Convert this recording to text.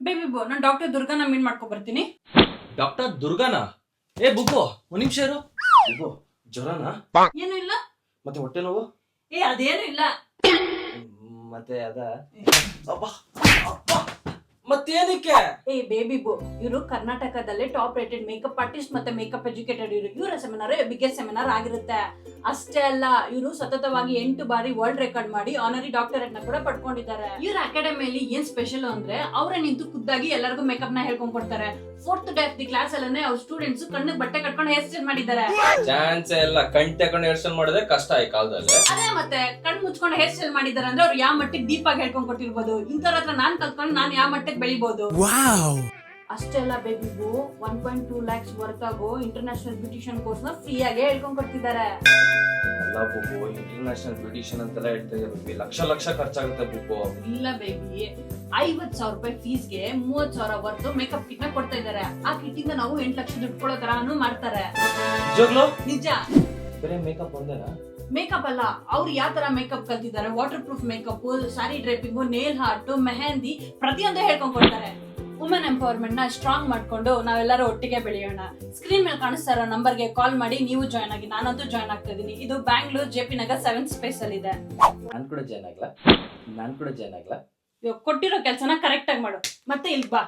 Baby ಬೋ ನಾನು doctor ದುರ್ಗಾನ meet ಮಾಡ್ಕೊ ಬರ್ತೀನಿ. ಡಾಕ್ಟರ್ ದುರ್ಗಾನ? ಏ ಬುಬ್ಬು ಒಂದ್ ನಿಮಿಷ ಇರು. ಬುಬ್ಬು ಜ್ವರನಾ? ಏನು ಇಲ್ಲ. ಮತ್ತೆ ಹೊಟ್ಟೆ ನೋವು? ಅದೇನು ಇಲ್ಲ. ಮತ್ತೆ ಅದ ಅಬ್ಬಾ ಅಬ್ಬಾ ಮತ್ತೇನಕ್ಕೆ? ಬೇಬಿ ಬೋ ಇವರು ಕರ್ನಾಟಕದಲ್ಲೇ ಟಾಪ್ ರೇಟೆಡ್ ಮೇಕಪ್ ಆರ್ಟಿಸ್ಟ್ ಮತ್ತೆ ಮೇಕಪ್ ಎಜುಕೇಟೆಡ್ ಇವರ ಸೆಮಿನಾರ್ ಬಿಗ್ಗೆಸ್ಟ್ ಸೆಮಿನಾರ್ ಆಗಿರುತ್ತೆ. ಅಷ್ಟೇ ಅಲ್ಲ, ಇವರು ಸತತವಾಗಿ 8 ಬಾರಿ ವರ್ಲ್ಡ್ ರೆಕಾರ್ಡ್ ಮಾಡಿ ಆನರಿ ಡಾಕ್ಟರೇಟ್ ನ ಕೂಡ ಪಡ್ಕೊಂಡಿದ್ದಾರೆ. ಇವ್ರ ಅಕಾಡೆಮಿಯಲ್ಲಿ ಏನ್ ಸ್ಪೆಷಲ್ ಅಂದ್ರೆ ಅವರೇ ನಿಂತು ಖುದ್ದಾಗಿ ಎಲ್ಲರಿಗೂ ಮೇಕಪ್ ನ ಹೇಳ್ಕೊಂಡ್ ಕೊಡ್ತಾರೆ. 4th day of the class ಅಲ್ಲೇ ಅವ್ರ ಸ್ಟೂಡೆಂಟ್ಸ್ ಕಣ್ಣಿಗೆ ಬಟ್ಟೆ ಕಟ್ಕೊಂಡು ಹೇರ್ ಸ್ಟೈಲ್ ಮಾಡಿದ್ದಾರೆ. ಚಾನ್ಸ್ ಎಲ್ಲ ಕಣ್ ತಕೊಂಡು ಹೇರ್ ಸ್ಟೈಲ್ ಮಾಡೋದೇ ಕಷ್ಟ ಈ ಕಾಲದಲ್ಲಿ. ಅದೇ ಮತ್ತೆ ಕಣ್ ಮುಚ್ಕೊಂಡು ಹೇರ್ ಸ್ಟೈಲ್ ಮಾಡಿದ್ದಾರೆ ಅಂದ್ರೆ ಅವ್ರು ಯಾವ ಮಟ್ಟಿಗೆ ಡೀಪ್ ಆಗಿ ಹೇಳ್ಕೊಂಡ್ ಕೊಟ್ಟಿರ್ಬೋದು. ಇಂಥವ್ರ ಹತ್ರ ನಾನ್ ಕಲ್ತ್ಕೊಂಡು ನಾನ್ ಯಾವ ಮಟ್ಟಿಗೆ ಬೆಳಿಬಹುದು. ಅಷ್ಟೇ ಅಲ್ಲ ಬೇಬಿ ಬೋ 1.2 lakhs ವರ್ತ್ ಆಗೋ ಇಂಟರ್ನ್ಯಾಷನಲ್ ಬ್ಯೂಟಿಷಿಯನ್ ಕೋರ್ಸ್ ನ ಫ್ರೀ ಆಗಿ ಹೇಳ್ಕೊಂಡ್ ಕೊಡ್ತಿದ್ದಾರೆ. ಅಲ್ಲ ಬುಬ್ಬು, ಇಂಟರ್ನ್ಯಾಷನಲ್ ಬ್ಯೂಟಿಷಿಯನ್ ಅಂತೆಲ್ಲ ಹೇಳ್ತಾ ಇದ್ದಾರೆ, ಲಕ್ಷ ಖರ್ಚಾಗುತ್ತೆ ಬುಬ್ಬು. ಇಲ್ಲ ಬೇಬಿ, 50,000 ರೂಪಾಯಿ ಫೀಸ್ಗೆ 30,000 ವರ್ತ್ ಮೇಕಪ್ ಕಿಟ್ ನ ಕೊಡ್ತಾ ಇದ್ದಾರೆ. ಆ ಕಿಟ್ ಇಂದ ನಾವು 8 ಲಕ್ಷ ದುಡ್ಡು ಕೊಡೋ ತರಾನು ಮಾಡ್ತಾರೆ. ನಿಜ. ಬರೀ ಮೇಕಪ್ ಒಂದೇನಾ? ಮೇಕಪ್ ಅಲ್ಲ, ಅವ್ರು ಯಾವ ತರ ಮೇಕಪ್ ಕಲ್ತಿದ್ದಾರೆ, waterproof makeup, sari draping, nail art, mehndi ಪ್ರತಿಯೊಂದು ಹೇಳ್ಕೊಂಡ್ ಕೊಡ್ತಾರೆ. ವುಮೆನ್ ಎಂಪವರ್ಮೆಂಟ್ ನ ಸ್ಟ್ರಾಂಗ್ ಮಾಡ್ಕೊಂಡು ನಾವೆಲ್ಲರೂ ಒಟ್ಟಿಗೆ ಬೆಳೆಯೋಣ. ಸ್ಕ್ರೀನ್ ಮೇಲೆ ಕಾಣಿಸ್ತಾ ಇರೋ ನಂಬರ್ಗೆ ಕಾಲ್ ಮಾಡಿ ನೀವು ಜಾಯ್ನ್ ಆಗಿ. ನಾನಂತೂ ಜಾಯ್ನ್ ಆಗ್ತಾ ಇದೀನಿ. ಇದು Bangalore JP Nagar 7th space ಅಲ್ಲಿ ಇದೆ. ನಾನು ಕೂಡ ಜಾಯ್ನ್ ಆಗ್ಲಾ? ಕೊಟ್ಟಿರೋ ಕೆಲಸನ ಕರೆಕ್ಟ್ ಆಗಿ ಮಾಡು. ಮತ್ತೆ ಇಲ್ಲಿ ಬಾ.